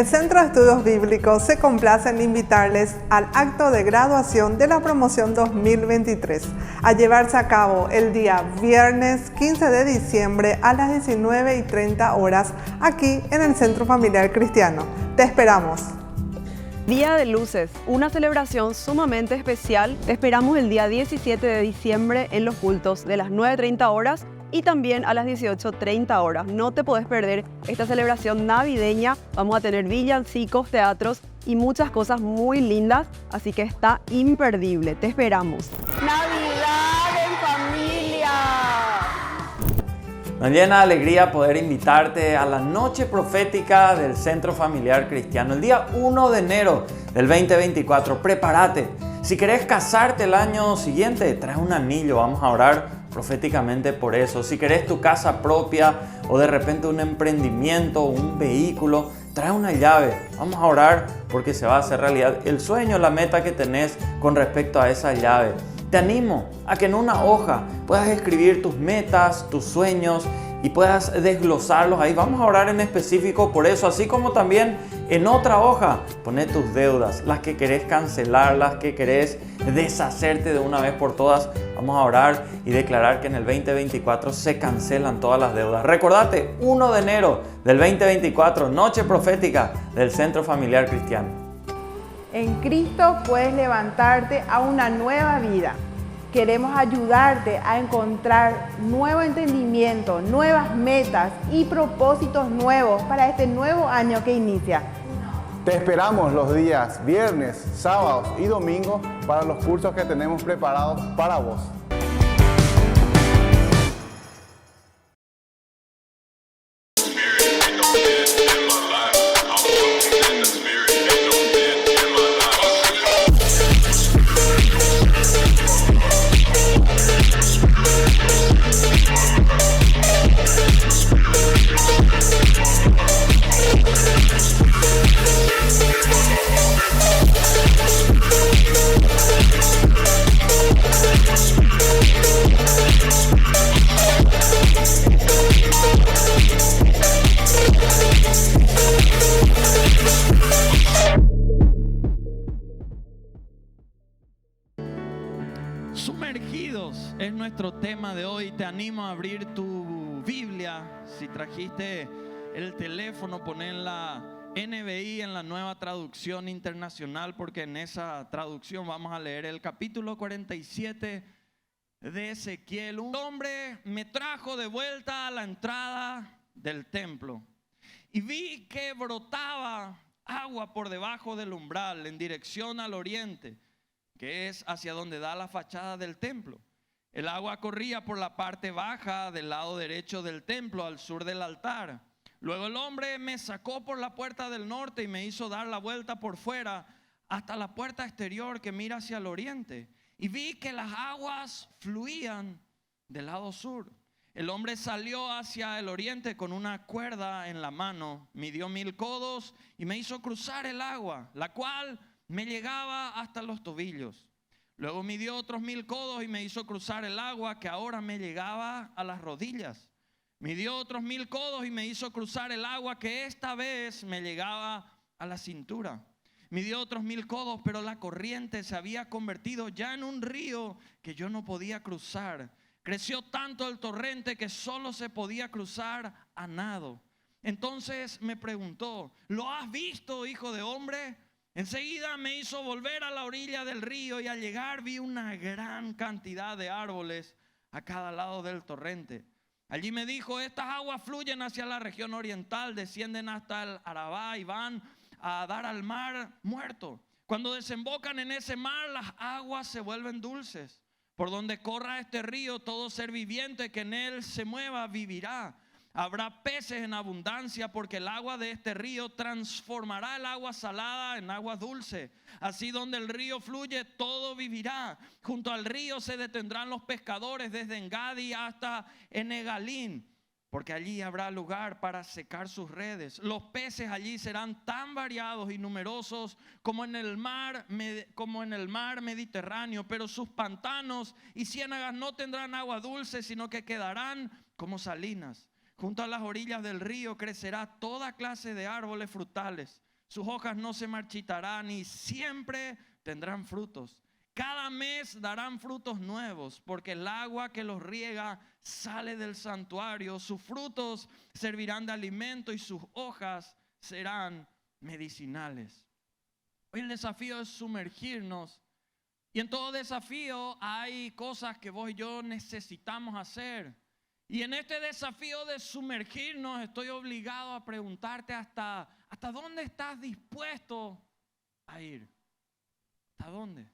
El Centro de Estudios Bíblicos se complace en invitarles al acto de graduación de la promoción 2023, a llevarse a cabo el día viernes 15 de diciembre a las 19:30 horas aquí en el Centro Familiar Cristiano. ¡Te esperamos! Día de Luces, una celebración sumamente especial. Te esperamos el día 17 de diciembre en los cultos de las 9:30 horas y también a las 18:30 horas. No te podés perder esta celebración navideña. Vamos a tener villancicos, teatros y muchas cosas muy lindas, así que está imperdible. Te esperamos. ¡Navidad en familia! Nos llena de alegría poder invitarte a la noche profética del Centro Familiar Cristiano. El día 1 de enero del 2024, prepárate. Si querés casarte el año siguiente, trae un anillo, vamos a orar proféticamente por eso. Si querés tu casa propia o de repente un emprendimiento, un vehículo, trae una llave. Vamos a orar porque se va a hacer realidad el sueño, la meta que tenés con respecto a esa llave. Te animo a que en una hoja puedas escribir tus metas, tus sueños y puedas desglosarlos ahí. Vamos a orar en específico por eso, así como también en otra hoja poné tus deudas, las que querés cancelar, las que querés deshacerte de una vez por todas. Vamos a orar y declarar que en el 2024 se cancelan todas las deudas. Recordate, 1 de enero del 2024, noche profética del Centro Familiar Cristiano. En Cristo puedes levantarte a una nueva vida. Queremos ayudarte a encontrar nuevo entendimiento, nuevas metas y propósitos nuevos para este nuevo año que inicia. Te esperamos los días viernes, sábados y domingos para los cursos que tenemos preparados para vos. Sumergidos es nuestro tema de hoy. Te animo a abrir tu Biblia. Si trajiste el teléfono, pon en la NBI, en la Nueva Traducción Internacional, porque en esa traducción vamos a leer el capítulo 47 de Ezequiel. Un hombre me trajo de vuelta a la entrada del templo y vi que brotaba agua por debajo del umbral en dirección al oriente, que es hacia donde da la fachada del templo. El agua corría por la parte baja del lado derecho del templo, al sur del altar. Luego el hombre me sacó por la puerta del norte y me hizo dar la vuelta por fuera hasta la puerta exterior que mira hacia el oriente. Y vi que las aguas fluían del lado sur. El hombre salió hacia el oriente con una cuerda en la mano, midió 1000 codos y me hizo cruzar el agua, la cual me llegaba hasta los tobillos. Luego midió otros 1000 codos y me hizo cruzar el agua que ahora me llegaba a las rodillas. Midió otros 1000 codos y me hizo cruzar el agua que esta vez me llegaba a la cintura. Midió otros 1000 codos, pero la corriente se había convertido ya en un río que yo no podía cruzar. Creció tanto el torrente que solo se podía cruzar a nado. Entonces me preguntó: ¿lo has visto, hijo de hombre? Enseguida me hizo volver a la orilla del río y al llegar vi una gran cantidad de árboles a cada lado del torrente. Allí me dijo: estas aguas fluyen hacia la región oriental, descienden hasta el Arabá y van a dar al mar muerto. Cuando desembocan en ese mar, las aguas se vuelven dulces. Por donde corra este río, todo ser viviente que en él se mueva vivirá. Habrá peces en abundancia, porque el agua de este río transformará el agua salada en agua dulce. Así donde el río fluye, todo vivirá. Junto al río se detendrán los pescadores desde Engadi hasta Enegalín, porque allí habrá lugar para secar sus redes. Los peces allí serán tan variados y numerosos como en el mar Mediterráneo, pero sus pantanos y ciénagas no tendrán agua dulce, sino que quedarán como salinas. Junto a las orillas del río crecerá toda clase de árboles frutales. sus hojas no se marchitarán y siempre tendrán frutos. Cada mes darán frutos nuevos, porque el agua que los riega sale del santuario. Sus frutos servirán de alimento y sus hojas serán medicinales. Hoy el desafío es sumergirnos. Y en todo desafío hay cosas que vos y yo necesitamos hacer. Y en este desafío de sumergirnos estoy obligado a preguntarte hasta dónde estás dispuesto a ir. ¿Hasta dónde?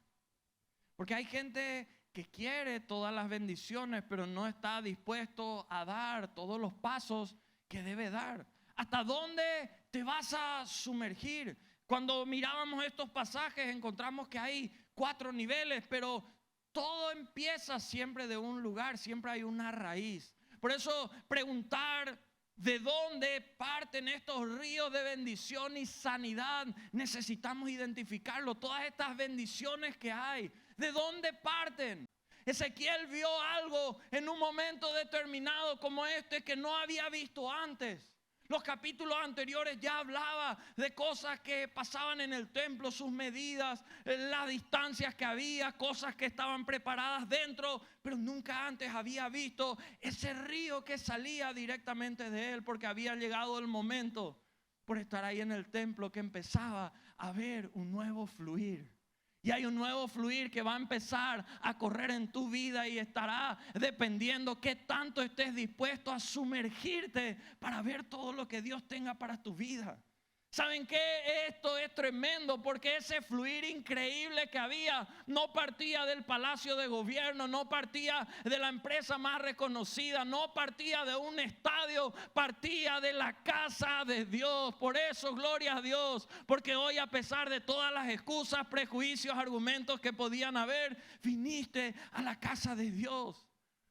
Porque hay gente que quiere todas las bendiciones, pero no está dispuesto a dar todos los pasos que debe dar. ¿Hasta dónde te vas a sumergir? Cuando mirábamos estos pasajes encontramos que hay 4 niveles, pero todo empieza siempre de un lugar, siempre hay una raíz. Por eso preguntar de dónde parten estos ríos de bendición y sanidad, necesitamos identificarlo. Todas estas bendiciones que hay, ¿de dónde parten? Ezequiel vio algo en un momento determinado como este que no había visto antes. Los capítulos anteriores ya hablaba de cosas que pasaban en el templo, sus medidas, las distancias que había, cosas que estaban preparadas dentro, pero nunca antes había visto ese río que salía directamente de él, porque había llegado el momento, por estar ahí en el templo, que empezaba a haber un nuevo fluir. Y hay un nuevo fluir que va a empezar a correr en tu vida y estará dependiendo qué tanto estés dispuesto a sumergirte para ver todo lo que Dios tenga para tu vida. ¿Saben qué? Esto es tremendo, porque ese fluir increíble que había no partía del palacio de gobierno, no partía de la empresa más reconocida, no partía de un estadio, partía de la casa de Dios. Por eso, gloria a Dios, porque hoy, a pesar de todas las excusas, prejuicios, argumentos que podían haber, viniste a la casa de Dios.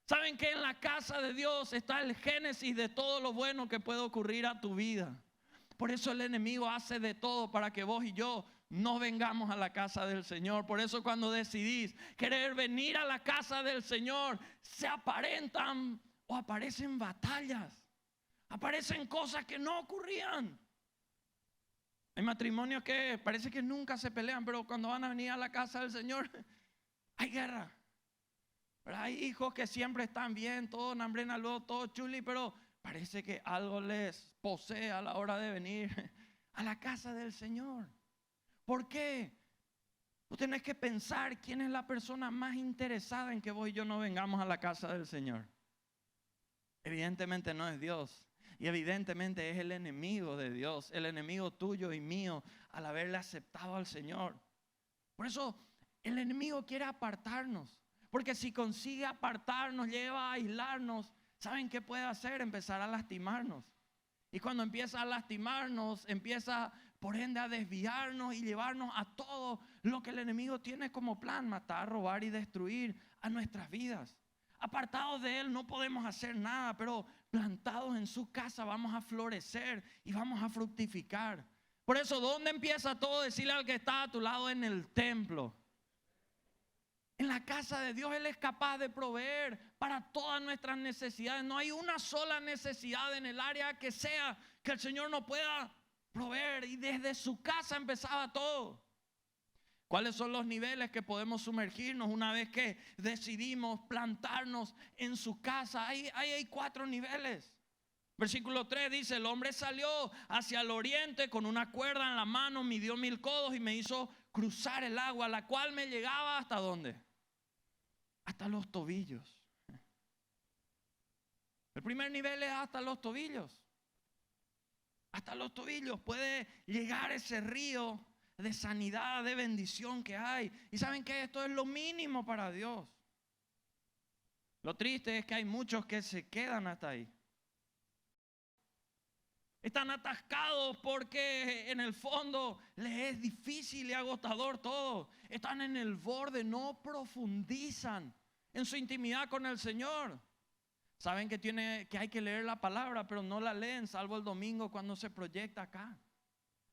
¿Saben qué? En la casa de Dios está el génesis de todo lo bueno que puede ocurrir a tu vida. Por eso el enemigo hace de todo para que vos y yo no vengamos a la casa del Señor. Por eso cuando decidís querer venir a la casa del Señor, se aparentan o aparecen batallas. Aparecen cosas que no ocurrían. Hay matrimonios que parece que nunca se pelean, pero cuando van a venir a la casa del Señor hay guerra. Pero hay hijos que siempre están bien, todo nambrena, todo chuli, pero parece que algo les posee a la hora de venir a la casa del Señor. ¿Por qué? Tú tenés que pensar quién es la persona más interesada en que vos y yo no vengamos a la casa del Señor. Evidentemente no es Dios. Y evidentemente es el enemigo de Dios, el enemigo tuyo y mío al haberle aceptado al Señor. Por eso el enemigo quiere apartarnos. Porque si consigue apartarnos, lleva a aislarnos, ¿saben qué puede hacer? Empezar a lastimarnos. Y cuando empieza a lastimarnos, empieza por ende a desviarnos y llevarnos a todo lo que el enemigo tiene como plan: matar, robar y destruir a nuestras vidas. Apartados de él no podemos hacer nada, pero plantados en su casa vamos a florecer y vamos a fructificar. Por eso, ¿dónde empieza todo? Decirle al que está a tu lado: en el templo. En la casa de Dios Él es capaz de proveer para todas nuestras necesidades. No hay una sola necesidad en el área que sea que el Señor no pueda proveer. Y desde su casa empezaba todo. ¿Cuáles son los niveles que podemos sumergirnos una vez que decidimos plantarnos en su casa? Hay 4 niveles. Versículo 3 dice: el hombre salió hacia el oriente con una cuerda en la mano, midió 1000 codos y me hizo cruzar el agua, la cual me llegaba ¿hasta dónde? Hasta los tobillos. El primer nivel es hasta los tobillos. Hasta los tobillos puede llegar ese río de sanidad, de bendición que hay. Y saben que esto es lo mínimo para Dios. Lo triste es que hay muchos que se quedan hasta ahí. Están atascados porque en el fondo les es difícil y agotador todo. Están en el borde, no profundizan en su intimidad con el Señor. Saben que hay que leer la palabra, pero no la leen salvo el domingo cuando se proyecta acá.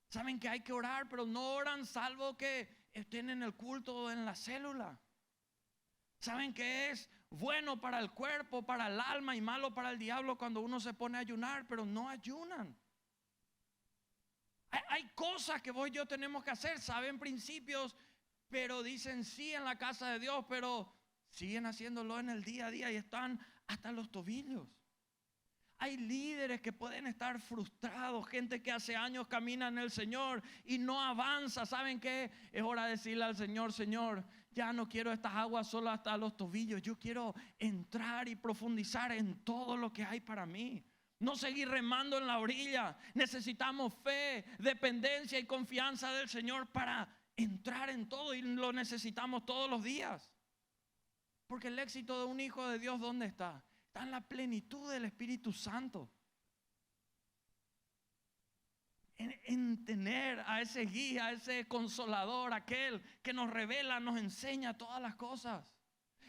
Saben que hay que orar, pero no oran salvo que estén en el culto o en la célula. Saben que es bueno para el cuerpo, para el alma y malo para el diablo cuando uno se pone a ayunar, pero no ayunan. Hay cosas que vos y yo tenemos que hacer, saben principios, pero dicen sí en la casa de Dios, pero siguen haciéndolo en el día a día y están hasta los tobillos. Hay líderes que pueden estar frustrados, gente que hace años camina en el Señor y no avanza. ¿Saben qué? Es hora de decirle al Señor: Señor, ya no quiero estas aguas solo hasta los tobillos. Yo quiero entrar y profundizar en todo lo que hay para mí. No seguir remando en la orilla. Necesitamos fe, dependencia y confianza del Señor para entrar en todo, y lo necesitamos todos los días. Porque el éxito de un hijo de Dios, ¿dónde está? Está en la plenitud del Espíritu Santo. En tener a ese guía, a ese consolador, aquel que nos revela, nos enseña todas las cosas.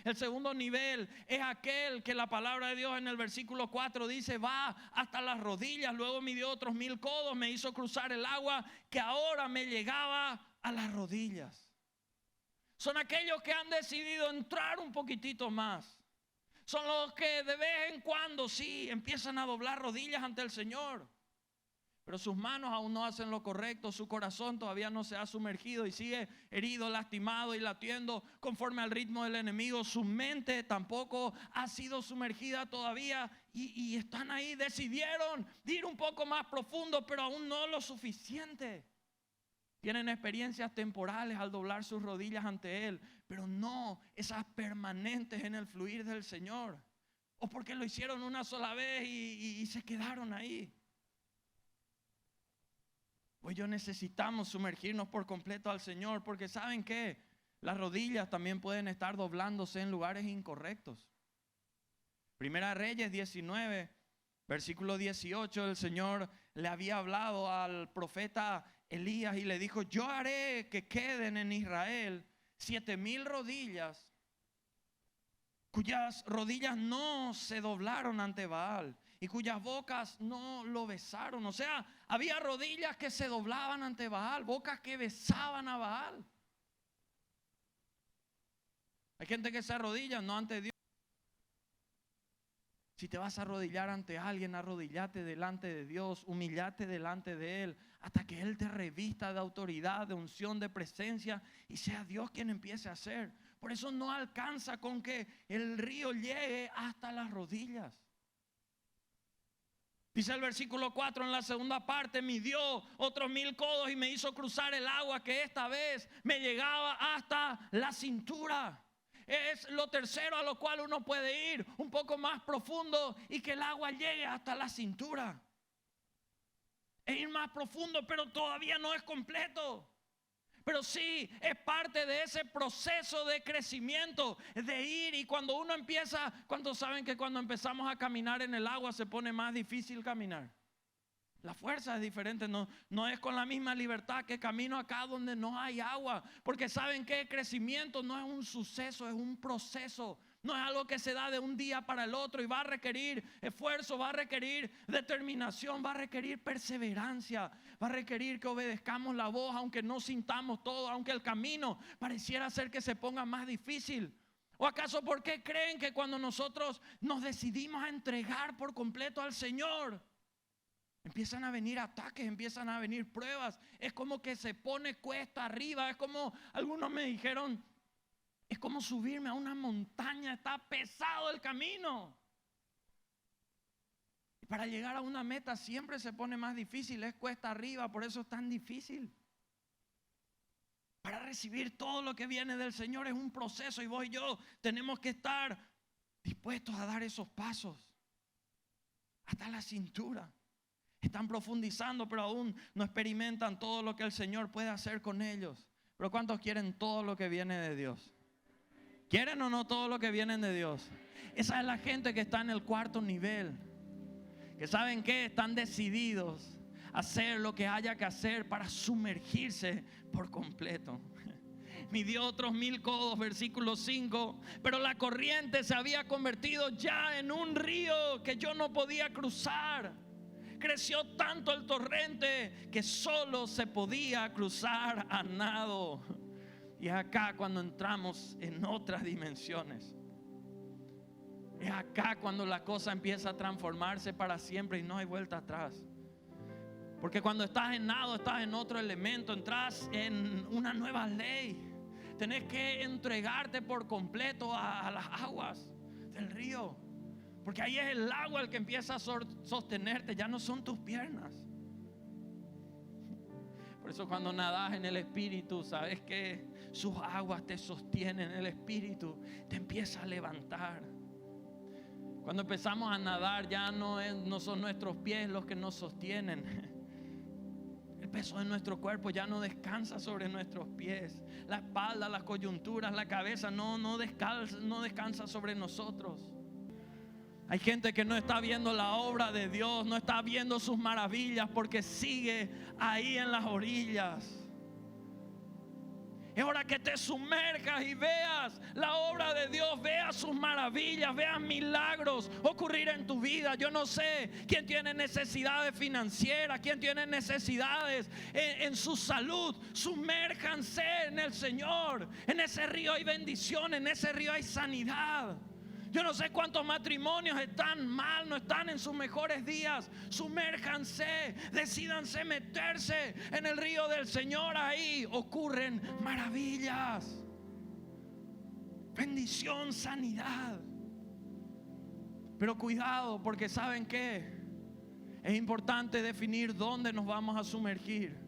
El segundo nivel es aquel que la palabra de Dios en el versículo 4 dice: va hasta las rodillas, luego midió otros 1000 codos, me hizo cruzar el agua que ahora me llegaba a las rodillas. Son aquellos que han decidido entrar un poquitito más. Son los que de vez en cuando sí empiezan a doblar rodillas ante el Señor, pero sus manos aún no hacen lo correcto, su corazón todavía no se ha sumergido y sigue herido, lastimado y latiendo conforme al ritmo del enemigo. Su mente tampoco ha sido sumergida todavía y están ahí, decidieron ir un poco más profundo, pero aún no lo suficiente. Tienen experiencias temporales al doblar sus rodillas ante Él, pero no esas permanentes en el fluir del Señor. O porque lo hicieron una sola vez y se quedaron ahí. Pues yo necesitamos sumergirnos por completo al Señor, porque ¿saben qué? Las rodillas también pueden estar doblándose en lugares incorrectos. Primera Reyes 19, versículo 18, el Señor le había hablado al profeta Elías y le dijo: yo haré que queden en Israel 7000 rodillas, cuyas rodillas no se doblaron ante Baal y cuyas bocas no lo besaron. O sea, había rodillas que se doblaban ante Baal, bocas que besaban a Baal. Hay gente que se arrodilla, no ante Dios. Si te vas a arrodillar ante alguien, arrodillate delante de Dios, humillate delante de Él, hasta que Él te revista de autoridad, de unción, de presencia, y sea Dios quien empiece a hacer. Por eso no alcanza con que el río llegue hasta las rodillas. Dice el versículo 4 en la segunda parte: midió otros 1000 codos y me hizo cruzar el agua que esta vez me llegaba hasta la cintura. Es lo tercero a lo cual uno puede ir un poco más profundo y que el agua llegue hasta la cintura. Es ir más profundo, pero todavía no es completo. Pero sí es parte de ese proceso de crecimiento, de ir. Y cuando uno empieza, ¿cuántos saben que cuando empezamos a caminar en el agua se pone más difícil caminar? La fuerza es diferente, no es con la misma libertad que camino acá donde no hay agua. Porque saben que el crecimiento no es un suceso, es un proceso. No es algo que se da de un día para el otro y va a requerir esfuerzo, va a requerir determinación, va a requerir perseverancia, va a requerir que obedezcamos la voz aunque no sintamos todo, aunque el camino pareciera ser que se ponga más difícil. ¿O acaso por qué creen que cuando nosotros nos decidimos a entregar por completo al Señor, empiezan a venir ataques, empiezan a venir pruebas? Es como que se pone cuesta arriba. Es como, algunos me dijeron, es como subirme a una montaña, está pesado el camino. Y para llegar a una meta siempre se pone más difícil, es cuesta arriba, por eso es tan difícil. Para recibir todo lo que viene del Señor es un proceso, y vos y yo tenemos que estar dispuestos a dar esos pasos hasta la cintura. Están profundizando, pero aún no experimentan todo lo que el Señor puede hacer con ellos. Pero ¿cuántos quieren todo lo que viene de Dios? ¿Quieren o no todo lo que viene de Dios? Esa es la gente que está en el cuarto nivel, que saben que están decididos a hacer lo que haya que hacer para sumergirse por completo. Midió otros 1000 codos, versículo 5, pero la corriente se había convertido ya en un río que yo no podía cruzar. Creció tanto el torrente que solo se podía cruzar a nado. Y es acá cuando entramos en otras dimensiones. Es acá cuando la cosa empieza a transformarse para siempre y no hay vuelta atrás. Porque cuando estás en nado, estás en otro elemento, entras en una nueva ley. Tenés que entregarte por completo a las aguas del río. Porque ahí es el agua el que empieza a sostenerte, ya no son tus piernas. Por eso cuando nadas en el Espíritu, sabes que sus aguas te sostienen, el Espíritu te empieza a levantar. Cuando empezamos a nadar ya no son nuestros pies los que nos sostienen. El peso de nuestro cuerpo ya no descansa sobre nuestros pies. La espalda, las coyunturas, la cabeza no descansa sobre nosotros. Hay gente que no está viendo la obra de Dios, no está viendo sus maravillas porque sigue ahí en las orillas. Es hora que te sumerjas y veas la obra de Dios, veas sus maravillas, veas milagros ocurrir en tu vida. Yo no sé quién tiene necesidades financieras, quién tiene necesidades en su salud. Sumérjanse en el Señor. En ese río hay bendición, en ese río hay sanidad. Yo no sé cuántos matrimonios están mal, no están en sus mejores días. Sumérjanse, decídanse meterse en el río del Señor. Ahí ocurren maravillas, bendición, sanidad. Pero cuidado, porque ¿saben qué? Es importante definir dónde nos vamos a sumergir.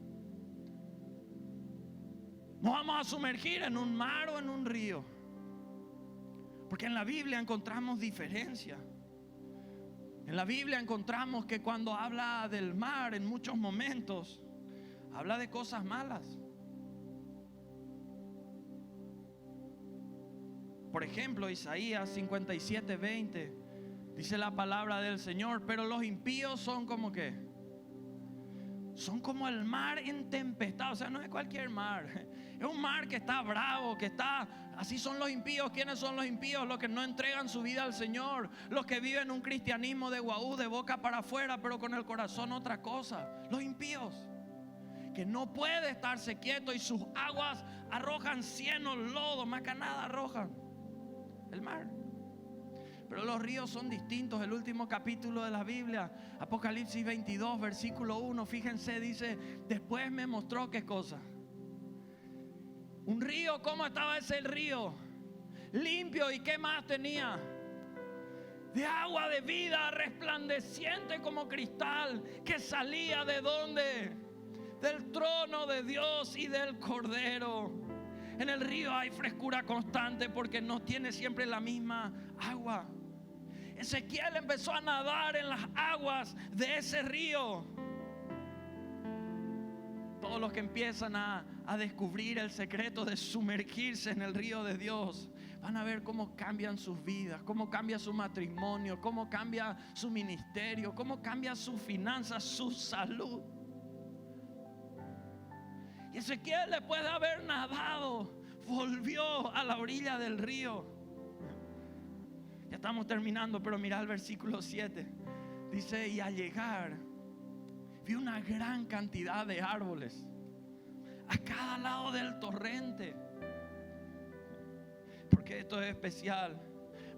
¿Nos vamos a sumergir en un mar o en un río? Porque en la Biblia encontramos diferencia. En la Biblia encontramos que cuando habla del mar, en muchos momentos habla de cosas malas. Por ejemplo, Isaías 57:20 dice la palabra del Señor: pero los impíos son como ¿qué? Son como el mar en tempestad. O sea, no es cualquier mar. Es un mar que está bravo, que está... Así son los impíos. ¿Quiénes son los impíos? Los que no entregan su vida al Señor. Los que viven un cristianismo de guaú, de boca para afuera, pero con el corazón otra cosa. Los impíos, que no puede estarse quieto y sus aguas arrojan cieno, lodo, macanada arrojan el mar. Pero los ríos son distintos. El último capítulo de la Biblia, Apocalipsis 22, versículo 1, fíjense, dice: después me mostró ¿qué cosa? Un río. ¿Cómo estaba ese río? Limpio. ¿Y qué más tenía? De agua de vida, resplandeciente como cristal, que salía ¿de dónde? Del trono de Dios y del Cordero. En el río hay frescura constante porque no tiene siempre la misma agua. Ezequiel empezó a nadar en las aguas de ese río. Todos los que empiezan a descubrir el secreto de sumergirse en el río de Dios van a ver cómo cambian sus vidas, cómo cambia su matrimonio, cómo cambia su ministerio, cómo cambia sus finanzas, su salud. Y Ezequiel, después de haber nadado, volvió a la orilla del río. Ya estamos terminando, pero mira el versículo 7. Dice: y al llegar vi una gran cantidad de árboles a cada lado del torrente. Porque esto es especial,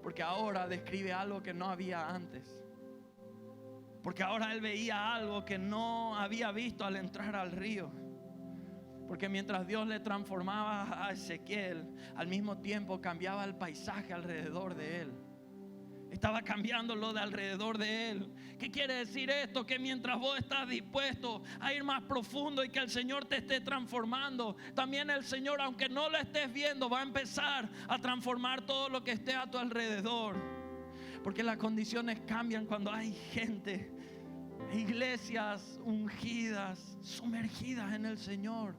porque ahora describe algo que no había antes. Porque ahora él veía algo que no había visto al entrar al río. Porque mientras Dios le transformaba a Ezequiel, al mismo tiempo cambiaba el paisaje alrededor de él. Estaba cambiando lo de alrededor de él. ¿Qué quiere decir esto? Que mientras vos estás dispuesto a ir más profundo y que el Señor te esté transformando, también el Señor, aunque no lo estés viendo, va a empezar a transformar todo lo que esté a tu alrededor. Porque las condiciones cambian cuando hay gente, iglesias ungidas, sumergidas en el Señor,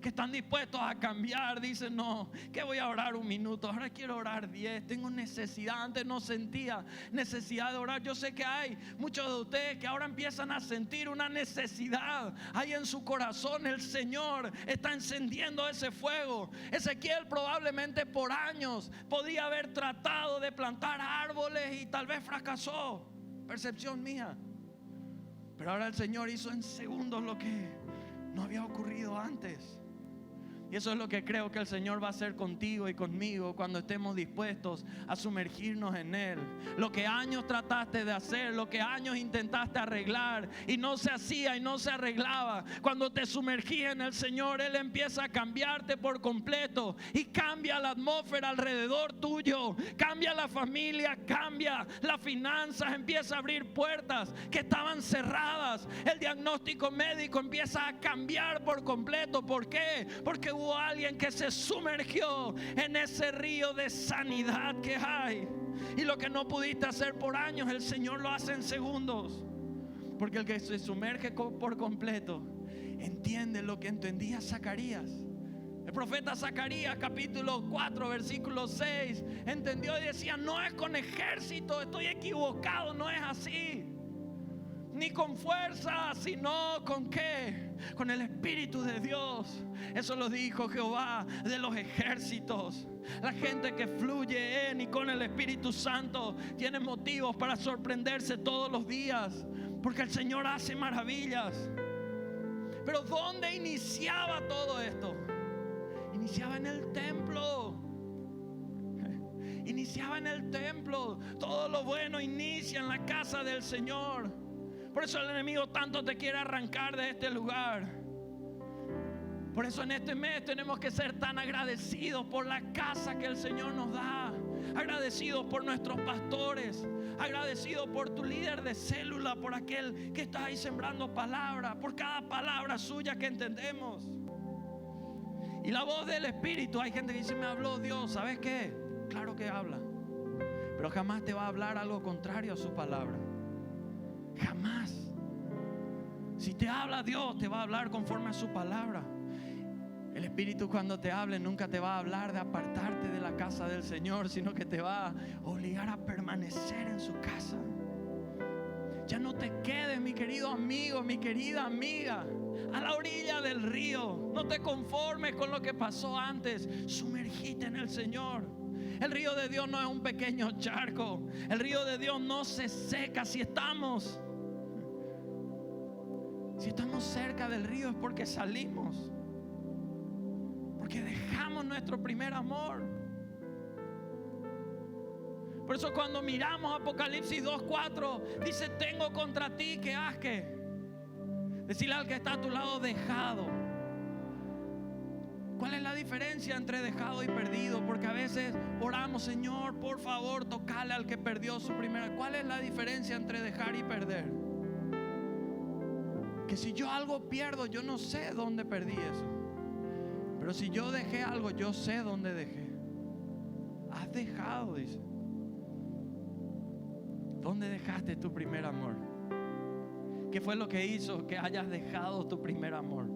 que están dispuestos a cambiar. Dicen: no, que voy a orar un minuto, ahora quiero orar 10. Tengo necesidad. Antes no sentía necesidad de orar. Yo sé que hay muchos de ustedes que ahora empiezan a sentir una necesidad ahí en su corazón. El Señor está encendiendo ese fuego. Ezequiel probablemente por años podría haber tratado de plantar árboles y tal vez fracasó. Percepción mía. Pero ahora el Señor hizo en segundos lo que no había ocurrido antes. Y eso es lo que creo que el Señor va a hacer contigo y conmigo cuando estemos dispuestos a sumergirnos en Él. Lo que años trataste de hacer, lo que años intentaste arreglar y no se hacía y no se arreglaba, cuando te sumergías en el Señor, Él empieza a cambiarte por completo y cambia la atmósfera alrededor tuyo, cambia la familia, cambia las finanzas, empieza a abrir puertas que estaban cerradas. El diagnóstico médico empieza a cambiar por completo. ¿Por qué? Porque hubo alguien que se sumergió en ese río de sanidad que hay. Y lo que no pudiste hacer por años, el Señor lo hace en segundos. Porque el que se sumerge por completo entiende lo que entendía Zacarías. El profeta Zacarías, capítulo 4, versículo 6, entendió y decía: no es con ejército, estoy equivocado, no es así. Ni con fuerza, sino con ¿qué? Con el Espíritu de Dios. Eso lo dijo Jehová de los ejércitos. La gente que fluye en y con el Espíritu Santo tiene motivos para sorprenderse todos los días, porque el Señor hace maravillas. Pero ¿dónde iniciaba todo esto? Iniciaba en el templo. Iniciaba en el templo. Todo lo bueno inicia en la casa del Señor. Por eso el enemigo tanto te quiere arrancar de este lugar. Por eso en este mes tenemos que ser tan agradecidos por la casa que el Señor nos da. Agradecidos por nuestros pastores. Agradecidos por tu líder de célula, por aquel que está ahí sembrando palabra, por cada palabra suya que entendemos. Y la voz del Espíritu, hay gente que dice: me habló Dios. ¿Sabes qué? Claro que habla, pero jamás te va a hablar algo contrario a su palabra. Jamás. Si te habla Dios, te va a hablar conforme a su palabra. El Espíritu, cuando te hable, nunca te va a hablar de apartarte de la casa del Señor, sino que te va a obligar a permanecer en su casa. Ya no te quedes, mi querido amigo, mi querida amiga, a la orilla del río. No te conformes con lo que pasó antes. Sumergite en el Señor. El río de Dios no es un pequeño charco. El río de Dios no se seca. Si estamos cerca del río es porque salimos, porque dejamos nuestro primer amor. Por eso cuando miramos Apocalipsis 2:4 dice: tengo contra ti que has que decirle al que está a tu lado: dejado. ¿Cuál es la diferencia entre dejado y perdido? Porque a veces oramos: Señor, por favor, tocale al que perdió su primera. ¿Cuál es la diferencia entre dejar y perder? Que si yo algo pierdo, yo no sé dónde perdí eso. Pero si yo dejé algo, yo sé dónde dejé. Has dejado, dice. ¿Dónde dejaste tu primer amor? ¿Qué fue lo que hizo que hayas dejado tu primer amor?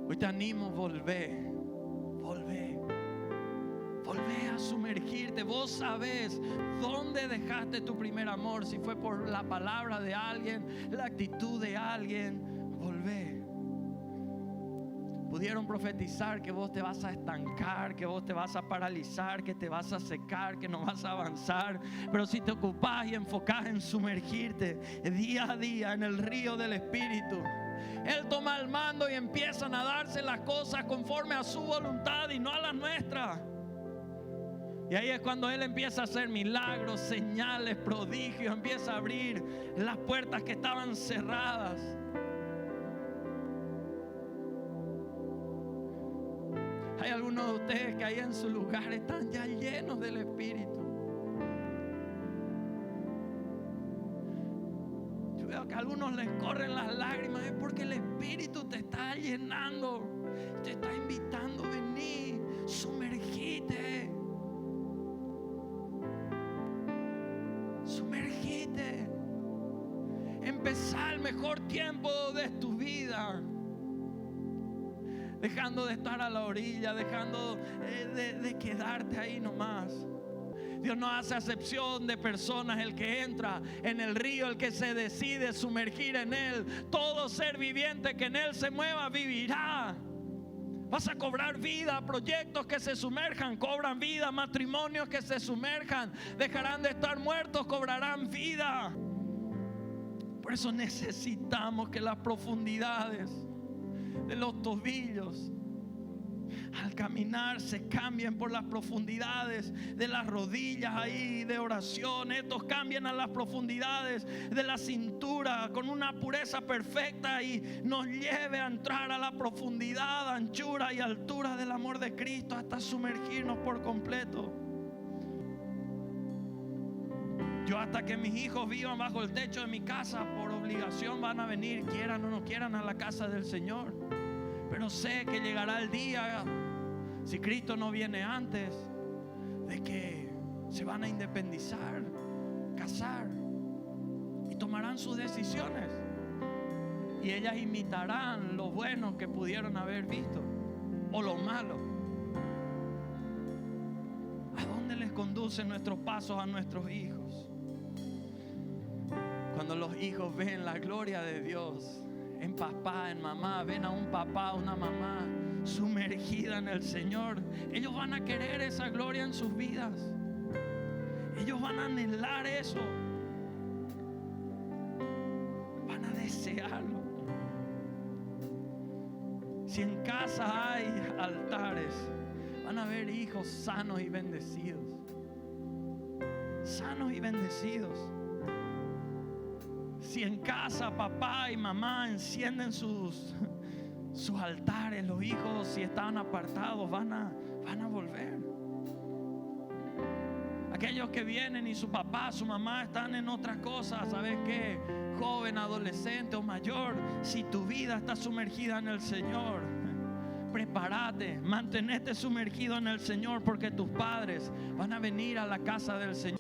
Hoy te animo: volvé a sumergirte. Vos sabés dónde dejaste tu primer amor. Si fue por la palabra de alguien, la actitud de alguien, volvé. Pudieron profetizar que vos te vas a estancar, que vos te vas a paralizar, que te vas a secar, que no vas a avanzar. Pero si te ocupás y enfocás en sumergirte día a día en el río del Espíritu, Él toma el mando y empiezan a darse las cosas conforme a su voluntad y no a la nuestra. Y ahí es cuando Él empieza a hacer milagros, señales, prodigios. Empieza a abrir las puertas que estaban cerradas. Hay algunos de ustedes que ahí en su lugar están ya llenos del Espíritu. Yo veo que a algunos les corren las lágrimas. Es porque el Espíritu te está llenando. Te está invitando: vení, sumergite. Sumergite. Empezá el mejor tiempo de tu vida. Dejando de estar a la orilla, dejando de quedarte ahí nomás. Dios no hace acepción de personas. El que entra en el río, el que se decide sumergir en Él, todo ser viviente que en Él se mueva vivirá. Vas a cobrar vida. Proyectos que se sumerjan cobran vida. Matrimonios que se sumerjan dejarán de estar muertos, cobrarán vida. Por eso necesitamos que las profundidades de los tobillos. Al caminar se cambian por las profundidades de las rodillas ahí de oración. Estos cambian a las profundidades de la cintura con una pureza perfecta y nos lleve a entrar a la profundidad, anchura y altura del amor de Cristo hasta sumergirnos por completo. Yo hasta que mis hijos vivan bajo el techo de mi casa, por obligación van a venir, quieran o no quieran, a la casa del Señor. Pero sé que llegará el día, si Cristo no viene antes, de que se van a independizar, casar y tomarán sus decisiones. Y ellas imitarán lo bueno que pudieron haber visto o lo malo. ¿A dónde les conducen nuestros pasos a nuestros hijos? Cuando los hijos ven la gloria de Dios en papá, en mamá, ven a un papá, una mamá sumergida en el Señor, ellos van a querer esa gloria en sus vidas. Ellos van a anhelar eso, van a desearlo. Si en casa hay altares, van a ver hijos sanos y bendecidos. Sanos y bendecidos. Si en casa papá y mamá encienden sus altares, los hijos, si estaban apartados, van a volver. Aquellos que vienen y su papá, su mamá están en otras cosas, ¿sabes qué? Joven, adolescente o mayor, si tu vida está sumergida en el Señor, prepárate, mantenete sumergido en el Señor, porque tus padres van a venir a la casa del Señor.